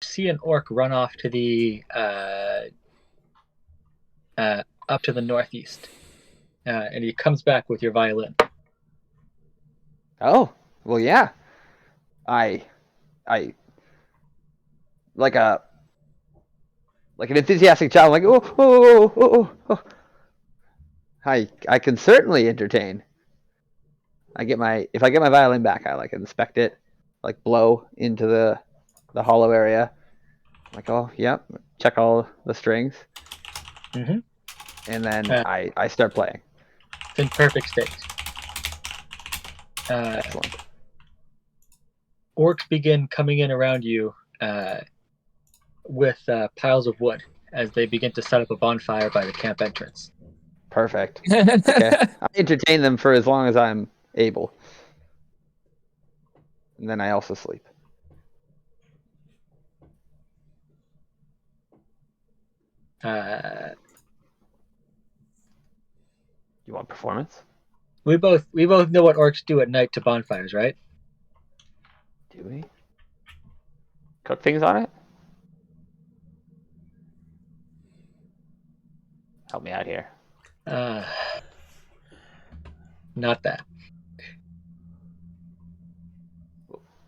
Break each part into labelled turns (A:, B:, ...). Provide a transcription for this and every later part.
A: see an orc run off to the up to the northeast, and he comes back with your violin.
B: Oh, well, yeah. I like an enthusiastic child. I'm like, oh. I can certainly entertain. If I get my violin back, I like inspect it, like blow into the hollow area. I'm like, oh, yep, check all the strings,
A: Mm-hmm.
B: and then I start playing.
A: It's in perfect state.
B: Excellent.
A: Orcs begin coming in around you with piles of wood as they begin to set up a bonfire by the camp entrance.
B: Perfect. Okay, I entertain them for as long as I'm able, and then I also sleep. You want performance?
A: We both know what orcs do at night to bonfires, right?
B: Do we? Cook things on it? Help me out here.
A: Not that.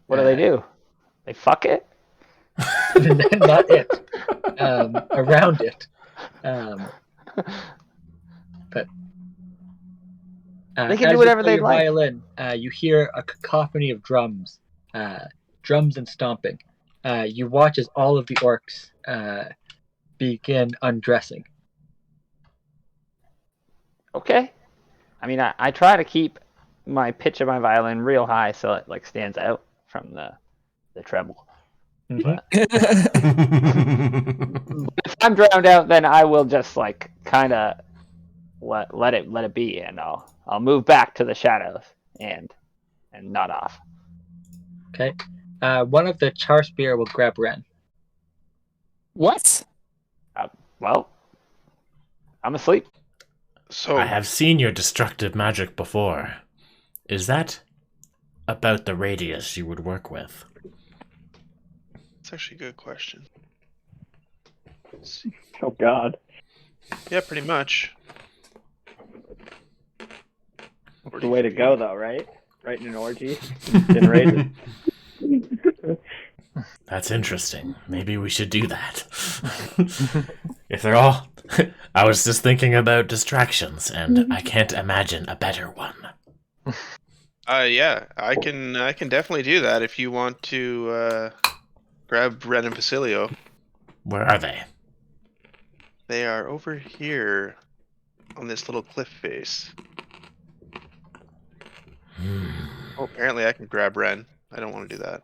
B: What do they do? They fuck it?
A: Not it. Around it. But
B: they can do whatever they like.
A: Violin, you hear a cacophony of drums and stomping. You watch as all of the orcs begin undressing.
B: Okay. I mean, I try to keep my pitch of my violin real high so it like stands out from the treble.
A: Mm-hmm.
B: But if I'm drowned out, then I will just like kind of let it be, and I'll move back to the shadows and nod off.
A: Okay. One of the char spear will grab Ren.
C: What?
B: Well, I'm asleep.
D: So
E: I have seen your destructive magic before. Is that about the radius you would work with?
D: that's actually a good question. Let's see.
F: Oh God.
D: Yeah, pretty much.
F: It's the way to go, though, right? Right in an orgy. Generated.
E: That's interesting. Maybe we should do that. If they're all... I was just thinking about distractions, and I can't imagine a better one.
D: Yeah, I can definitely do that if you want to grab Ren and Basilio.
E: Where are they?
D: They are over here on this little cliff face. Oh, apparently I can grab Ren. I don't want to do that.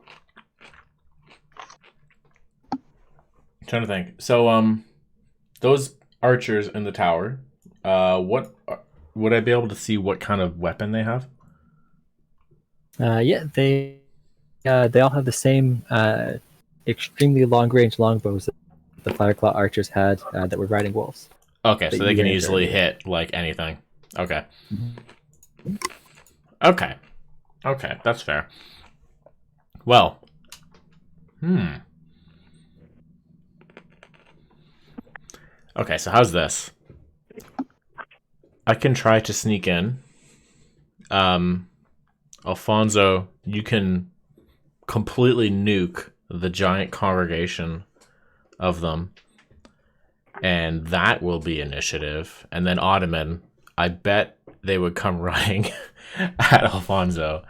G: I'm trying to think. So, those archers in the tower, what would I be able to see what kind of weapon they have?
H: Yeah, they all have the same extremely long-range longbows that the Fireclaw archers had that were riding wolves.
E: Okay, so they can easily hit like anything. Okay. Mm-hmm. Okay, that's fair. Well, okay, so how's this? I can try to sneak in. Alfonso, you can completely nuke the giant congregation of them, and that will be initiative. And then Ottoman, I bet they would come running at Alfonso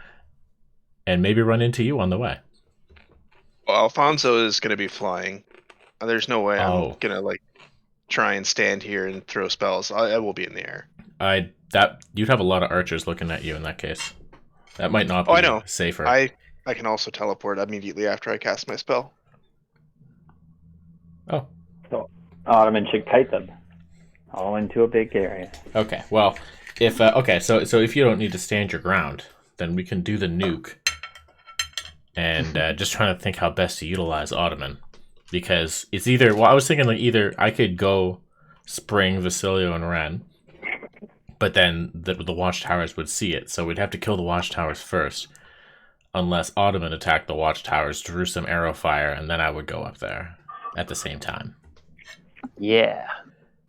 E: and maybe run into you on the way.
D: Well, Alfonso is going to be flying. There's no way I'm going to like try and stand here and throw spells. I will be in the air.
G: You'd have a lot of archers looking at you in that case. That might not be
D: I know.
G: safer.
D: I can also teleport immediately after I cast my spell.
G: Oh.
F: So Ottoman should kite them all into a big area.
G: Okay. Well, if so if you don't need to stand your ground, then we can do the nuke. And just trying to think how best to utilize Ottoman, because it's either. Well, I was thinking like either I could go spring Vasilio and Ren, but then the watchtowers would see it, so we'd have to kill the watchtowers first.
E: unless Ottoman attacked the watchtowers, drew some arrow fire, and then I would go up there at the same time.
B: Yeah.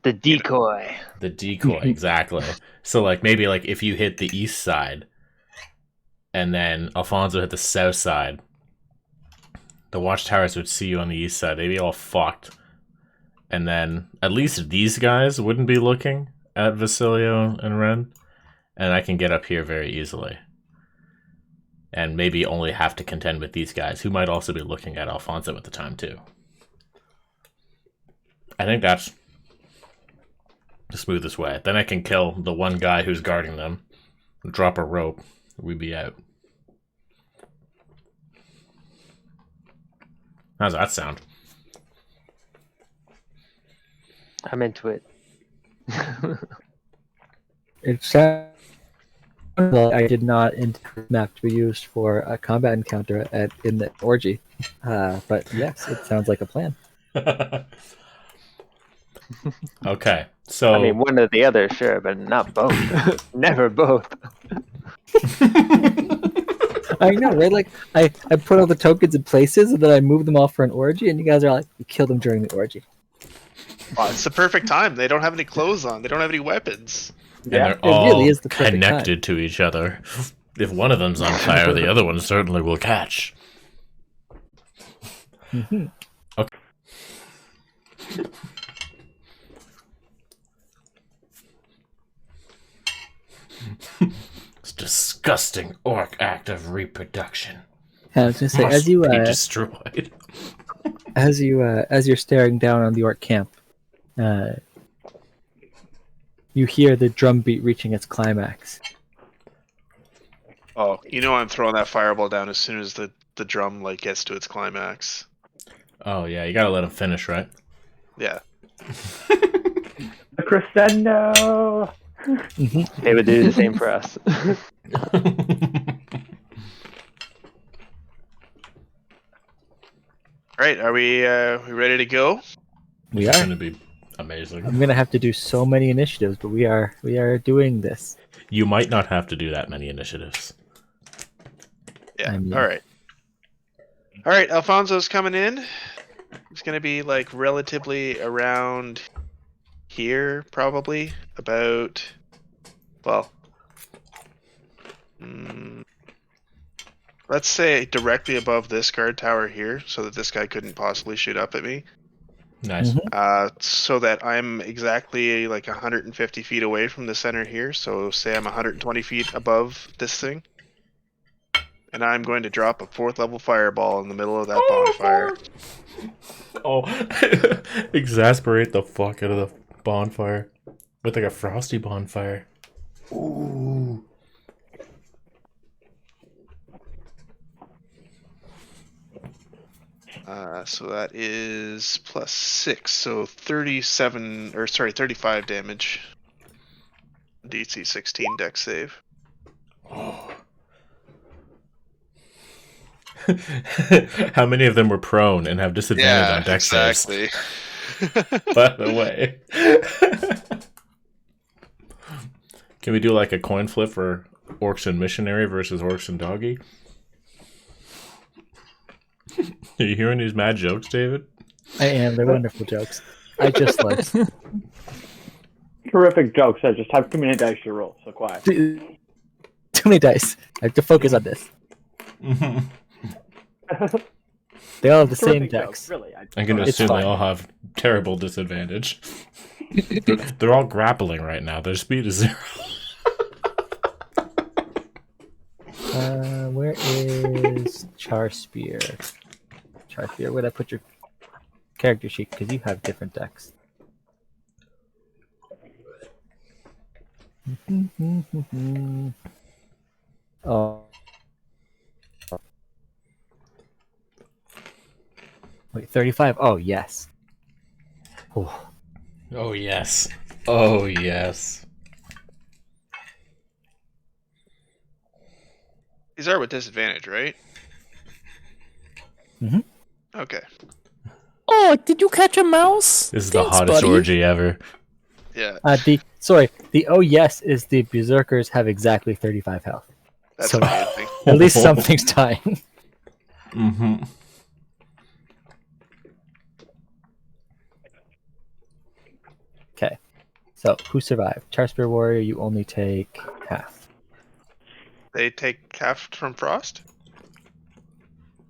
B: The decoy.
E: The decoy, exactly. So like maybe like if you hit the east side and then Alfonso hit the south side, the watchtowers would see you on the east side. They'd be all fucked. And then at least these guys wouldn't be looking at Vasilio and Ren. And I can get up here very easily. And maybe only have to contend with these guys, who might also be looking at Alfonso at the time too. I think that's the smoothest way. Then I can kill the one guy who's guarding them, drop a rope, we'd be out. How's that sound?
B: I'm into it.
H: It sounds like I did not intend the map to be used for a combat encounter in the orgy. But yes, it sounds like a plan.
E: Okay, so
B: I mean, one or the other, sure, but not both. Never both.
H: I know, right? Like, I put all the tokens in places, and then I move them all for an orgy, and you guys are like, you kill them during the orgy.
D: Well, it's the perfect time. They don't have any clothes on. They don't have any weapons.
E: and they're all
H: really is the perfect
E: connected to each other. If one of them's on fire, the other one certainly will catch.
H: Mm-hmm.
E: Okay. It's a disgusting orc act of reproduction.
H: I was gonna say,
E: Must
H: as you
E: be destroyed.
H: as you're staring down on the orc camp, you hear the drum beat reaching its climax.
D: Oh, you know I'm throwing that fireball down as soon as the drum like gets to its climax.
E: Oh yeah, you gotta let him finish, right?
D: Yeah.
F: The crescendo.
B: They would do the same for us.
D: All right, are we ready to go?
H: We
E: It's
H: are.
E: gonna be amazing.
H: I'm gonna have to do so many initiatives, but we are doing this.
E: You might not have to do that many initiatives.
D: Yeah.
H: I mean-
D: All right. All right, Alfonso's coming in. It's gonna be like relatively around here, probably about. Well, let's say directly above this guard tower here, so that this guy couldn't possibly shoot up at me.
E: Nice.
H: Mhm.
D: So that I'm exactly like 150 feet away from the center here. So say I'm 120 feet above this thing. And I'm going to drop a 4th level fireball in the middle of that bonfire.
E: Oh, exasperate the fuck out of the bonfire with like a frosty bonfire. Ooh.
D: So that is plus 6, so 35 damage. DC 16 dex save.
E: Oh. How many of them were prone and have disadvantage on dex saves?
D: exactly.
E: By the way. Can we do like a coin flip for Orcs and Missionary versus Orcs and Doggy? Are you hearing these mad jokes, David?
H: I am. They're wonderful jokes. I just like
F: Terrific jokes. I just have too many dice to roll, so quiet.
H: too many dice. I have to focus on this. They all have the same
F: Terrific jokes,
H: decks.
F: really.
E: I'm going to
H: It's
E: assume
H: fine.
E: they all have terrible disadvantage. They're all grappling right now. Their speed is 0.
H: Where is Char Spear? Char Spear, where'd I put your character sheet? Because you have different decks. Oh. Wait, 35? Oh, yes. Oh.
E: Oh, yes. Oh, yes.
D: These are with disadvantage, right?
H: Mhm.
D: Okay.
C: Oh, did you catch a mouse?
E: This is
C: Thanks,
E: the hottest
C: buddy.
E: orgy ever.
D: Yeah,
H: The oh yes is the Berserkers have exactly 35 health.
D: that's
H: so-
D: amazing.
H: At least something's dying.
E: Mm-hmm.
H: Okay. So, who survived? Charspear Warrior, you only take half.
D: They take half from Frost?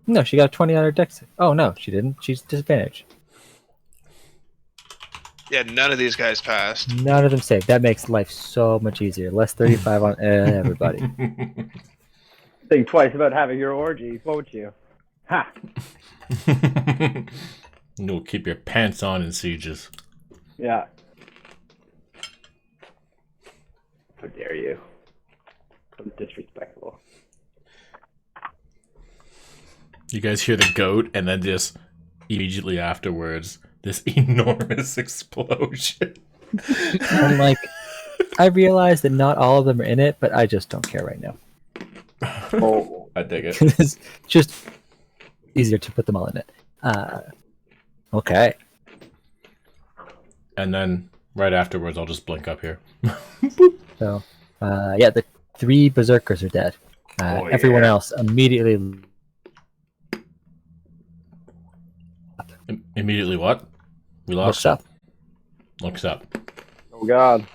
H: No, she got a 20 on her dex. Oh, no, she didn't. She's disadvantaged.
D: Yeah, none of these guys passed.
H: None of them saved. That makes life so much easier. Less 35 on everybody.
F: Think twice about having your orgy, won't you? Ha!
E: You'll keep your pants on in sieges.
F: Yeah. How dare you? So disrespectful.
E: You guys hear the goat, and then just immediately afterwards, this enormous explosion.
H: And like, I realize that not all of them are in it, but I just don't care right now.
F: Oh.
E: I dig it.
H: It's just easier to put them all in it. Okay.
E: And then right afterwards, I'll just blink up here.
H: So, yeah, the 3 berserkers are dead.
D: Oh,
H: Everyone
D: yeah.
H: else immediately.
E: Immediately what? We
H: Looks
E: lost.
H: up.
E: Looks up.
F: Oh God.